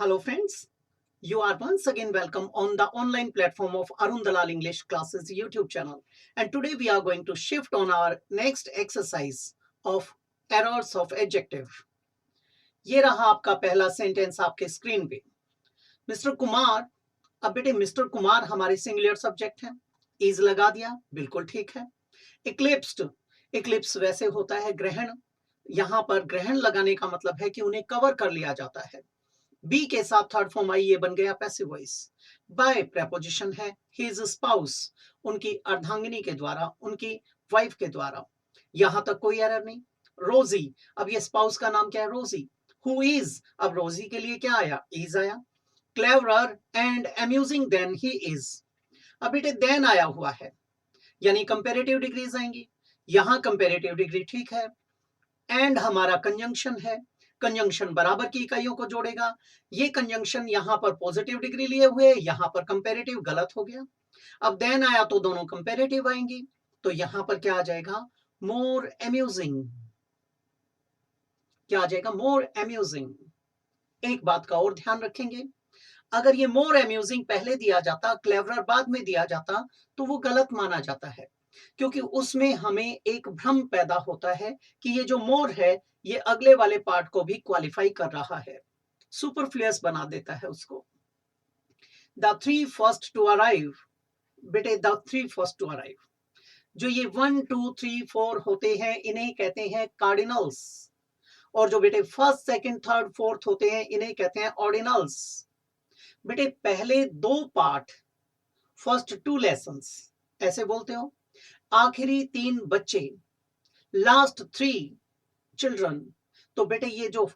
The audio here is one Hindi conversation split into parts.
Hello friends, you are once again welcome on the online platform of Arun Dalal English Classes YouTube channel. And today we are going to shift on our next exercise of errors of adjective. ये रहा आपका पहला सेंटेंस आपके स्क्रीन पे। मिस्टर कुमार, अब बेटे मिस्टर कुमार हमारे सिंगुलर सब्जेक्ट है, इज लगा दिया, बिल्कुल ठीक है। इक्लिप्स्ड, इक्लिप्स वैसे होता है ग्रहण, यहाँ पर ग्रहण लगाने का मतलब है कि उन्हें कवर कर लिया जाता है। बी के साथ थर्ड फॉर्म आई, ये बन गया पैसिव वॉइस। बाय प्रेपोजिशन है हिज स्पाउस, उनकी अर्धांगिनी के द्वारा, उनकी वाइफ के द्वारा। यहां तक कोई एरर नहीं। रोजी, अब ये स्पाउस का नाम क्या है? रोजी। हु इज, अब रोजी के लिए क्या आया? इज आया। Cleverer and amusing than he is, अब बेटे देन आया हुआ है, यानी कंपेरेटिव डिग्रीज आएंगी। यहां कंपेरेटिव डिग्री ठीक है। एंड हमारा कंजंक्शन है, कंजंक्शन बराबर की इकाइयों को जोड़ेगा। ये कंजंक्शन यहां पर पॉजिटिव डिग्री लिए हुए, यहां पर कंपेरेटिव गलत हो गया। अब देन आया तो दोनों कंपेरेटिव आएंगी, तो यहां पर क्या आ जाएगा? मोर अम्यूजिंग। क्या आ जाएगा? मोर अम्यूजिंग। एक बात का और ध्यान रखेंगे, अगर ये मोर अम्यूजिंग पहले दिया जाता, क्लेवरर बाद में दिया जाता, तो वो गलत माना जाता है, क्योंकि उसमें हमें एक भ्रम पैदा होता है कि ये जो मोर है ये अगले वाले पार्ट को भी क्वालिफाई कर रहा है, सुपरफ्लुअस बना देता है उसको। The three first to arrive, बेटे the three first to arrive, जो ये 1 2 3 4 होते हैं इन्हें कहते हैं कार्डिनल्स, और जो बेटे फर्स्ट सेकंड थर्ड फोर्थ होते हैं इन्हें कहते हैं ऑर्डिनल्स। बेटे पहले दो पार्ट, फर्स्ट टू लेसन्स ऐसे बोलते हो, आखिरी तीन बच्चे, लास्ट थ्री चिल्ड्रन। तो बेटे ये जो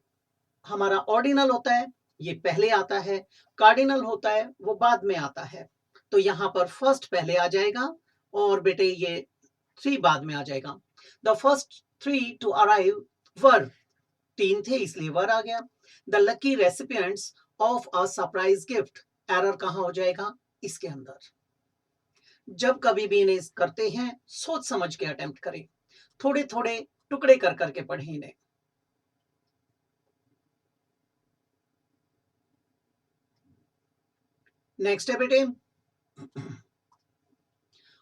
हमारा ऑर्डिनल होता है ये पहले आता है, कार्डिनल होता है वो बाद में आता है। तो यहां पर फर्स्ट पहले आ जाएगा और बेटे ये थ्री बाद में आ जाएगा। The first three to arrive were, तीन थे इसलिए वर आ गया। The lucky recipients of a surprise gift, error कहां हो जाएगा? इसके अंदर। जब कभी भी इन्हें करते हैं सोच समझ के अटेम्प्ट करें, थोड़े थोड़े टुकड़े कर करके पढ़ें इन्हें। नेक्स्ट है बेटे,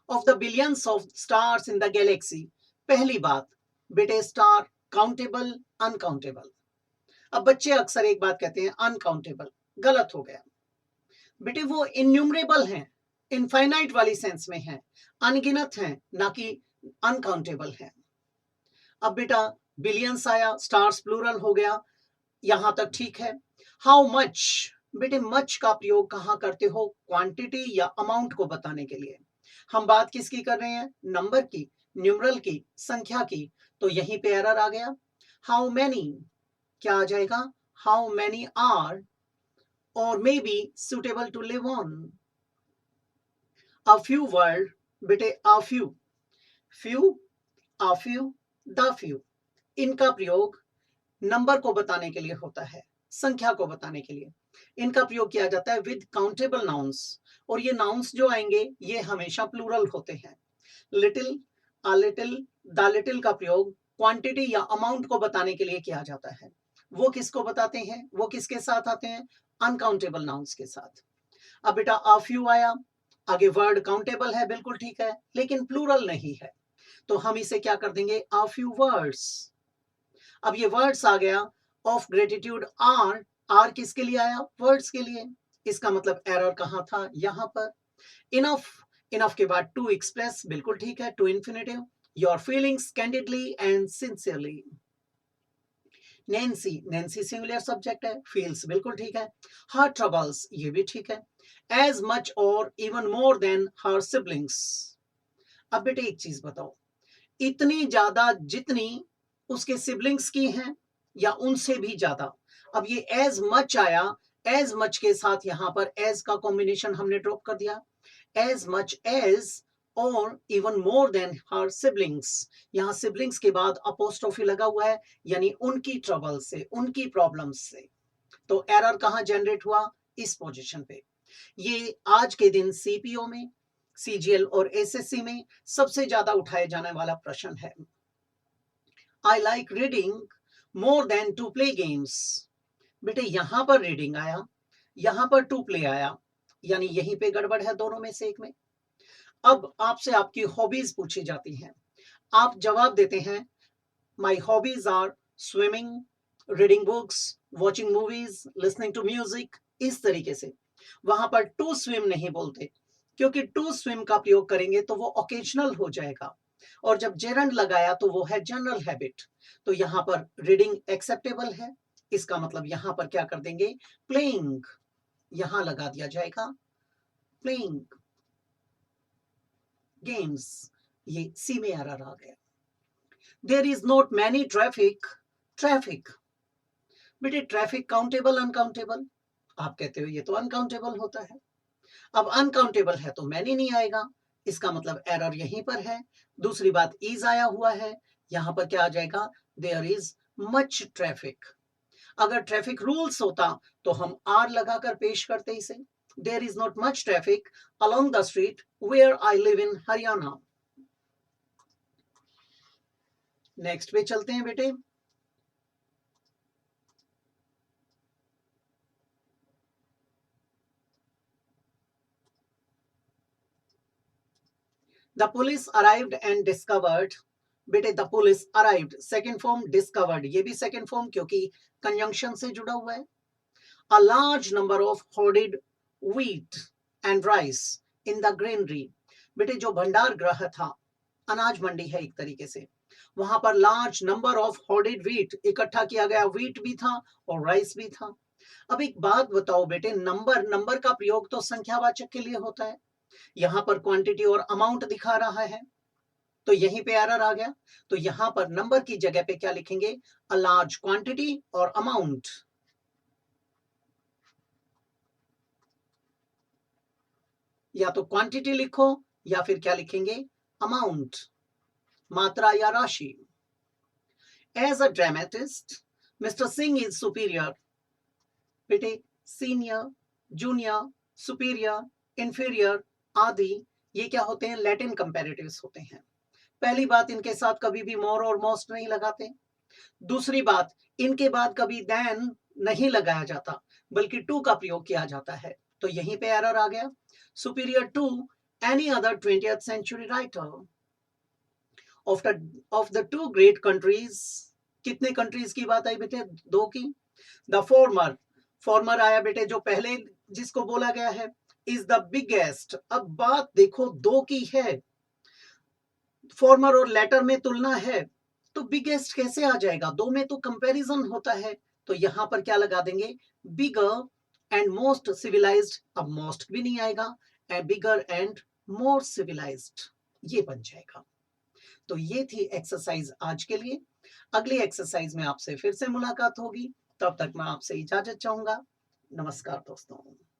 of the billions of stars in the Galaxy, पहली बात बेटे स्टार काउंटेबल अनकाउंटेबल। अब बच्चे अक्सर एक बात कहते हैं अनकाउंटेबल, गलत हो गया बेटे, वो इन्यूमरेबल हैं, इनफाइनाइट वाली सेंस में है, अनगिनत हैं, ना कि अनकाउंटेबल हैं। अब बेटा बिलियंस आया, स्टार्स प्लूरल हो गया, यहां तक ठीक है। हाउ मच, बेटे मच का प्रयोग कहां करते हो? क्वांटिटी या अमाउंट को बताने के लिए। हम बात किसकी कर रहे हैं? नंबर की, न्यूमरल की, संख्या की। तो यहीं पे एरर आ गया। हाउ मैनी, क्या आ जाएगा? हाउ मैनी आर और may be suitable to live on. A few word, बेटे a few, few, a few, the few, इनका प्रयोग नंबर को बताने के लिए होता है, संख्या को बताने के लिए इनका प्रयोग किया जाता है विद काउंटेबल नाउन्स, और ये नाउन्स जो आएंगे ये हमेशा प्लूरल होते हैं। Little, a little, the little का प्रयोग क्वांटिटी या अमाउंट को बताने के लिए किया जाता है। वो किसको बताते हैं? वो किसके साथ आते हैं? अनकाउंटेबल नाउन्स के साथ। अब बेटा अ फ्यू आया, आगे वर्ड काउंटेबल है, बिल्कुल ठीक है, लेकिन प्लूरल नहीं है, तो हम इसे क्या कर देंगे? A few words. अब ये वर्ड्स आ गया। ऑफ ग्रेटिट्यूड आर, आर किसके लिए आया? वर्ड्स के लिए। इसका मतलब एरर कहां था? यहां पर। इनफ, इनफ के बाद टू एक्सप्रेस, बिल्कुल ठीक है, to infinitive. Your feelings candidly and sincerely. Nancy, Nancy singular subject है, फील्स बिल्कुल ठीक है। हर ट्रबल्स, ये भी ठीक है। एज मच और even more than her siblings. अब बेटे एक चीज बताओ, इतनी ज्यादा जितनी उसके सिबलिंग्स की हैं या उनसे भी ज्यादा। अब ये एज मच आया, एज मच के साथ यहां पर एज का कॉम्बिनेशन हमने ड्रॉप कर दिया। एज मच एज और even more than her siblings, यहां सिबलिंग्स के बाद अपोस्ट्रोफी लगा हुआ है, यानी उनकी ट्रबल से, उनकी प्रॉब्लम्स से। तो एरर कहां जनरेट हुआ? इस पोजीशन पे। ये आज के दिन सीपीओ में, सीजीएल और एसएससी में सबसे ज्यादा उठाए जाने वाला प्रश्न है। I like reading more than to play games. बेटे यहां पर रीडिंग आया, यहां पर टू प्ले आया, यानी यहीं पे गड़बड़ है दोनों में से एक में। अब आपसे आपकी हॉबीज पूछी जाती हैं, आप जवाब देते हैं my hobbies are swimming, reading books, watching movies, listening to music, इस तरीके से। वहां पर टू स्विम नहीं बोलते, क्योंकि टू स्विम का प्रयोग करेंगे तो वो ओकेजनल हो जाएगा, और जब जेरंड लगाया तो वो है जनरल हैबिट। तो यहां पर रीडिंग एक्सेप्टेबल है, इसका मतलब यहां पर क्या कर देंगे, प्लेइंग, यहां लगा दिया जाएगा प्लेइंग गेम्स, ये सी में एरर आ गया। There is not many traffic, traffic, बेटे ट्रैफिक काउंटेबल अनकाउंटेबल, आप कहते हो ये तो अनकाउंटेबल होता है। अब अनकाउंटेबल है तो मैनी नहीं आएगा, इसका मतलब एरर यहीं पर है। दूसरी बात इज आया हुआ है, यहां पर क्या आ जाएगा, देयर इज मच ट्रैफिक। अगर ट्रैफिक रूल्स होता तो हम आर लगाकर पेश करते इसे। There is not much traffic along the street where I live in Haryana. Next पे चलते हैं बेटे। The police arrived and discovered, बेटे the police arrived second form, discovered ये भी सेकेंड फॉर्म क्योंकि कंजंक्शन से जुड़ा हुआ है। A large number of hoarded wheat and rice in the granary, बेटे जो भंडार गृह था, अनाज मंडी है एक तरीके से, वहां पर large number of hoarded wheat, इकट्ठा किया गया व्हीट भी था और राइस भी था। अब एक बात बताओ बेटे, नंबर, नंबर का प्रयोग तो संख्यावाचक के लिए होता है, यहां पर क्वांटिटी और अमाउंट दिखा रहा है, तो यहीं पे एरर आ गया। तो यहां पर नंबर की जगह पे क्या लिखेंगे, अ लार्ज क्वांटिटी और अमाउंट, या तो क्वांटिटी लिखो या फिर क्या लिखेंगे, अमाउंट, मात्रा या राशि। As a dramatist mister Singh is superior, बेटे सीनियर, जूनियर, सुपीरियर, इंफीरियर आदि ये क्या होते हैं, लैटिन कंपैरेटिव्स होते हैं। पहली बात, इनके साथ कभी भी मोर और मोस्ट नहीं लगाते। दूसरी बात, इनके बाद कभी देन नहीं लगाया जाता, बल्कि टू का प्रयोग किया जाता है, तो यहीं पे एरर आ गया। Superior to any other 20th century writer of the two great countries, कितने कंट्रीज की बात आई बेटे, दो की। द फॉर्मर, फॉर्मर आया बेटे जो पहले जिसको बोला गया है, इज द बिगेस्ट, अब बात देखो दो की है, फॉर्मर और लेटर में तुलना है, तो बिगेस्ट कैसे आ जाएगा, दो में तो कंपैरिजन होता है, तो यहां पर क्या लगा देंगे, बिगर एंड मोस्ट सिविलाइज्ड, अब मोस्ट भी नहीं आएगा, बिगर एंड मोर सिविलाइज्ड ये बन जाएगा। तो ये थी एक्सरसाइज आज के लिए। अगली एक्सरसाइज में आपसे फिर से मुलाकात होगी, तब तक मैं आपसे इजाजत चाहूंगा। नमस्कार दोस्तों।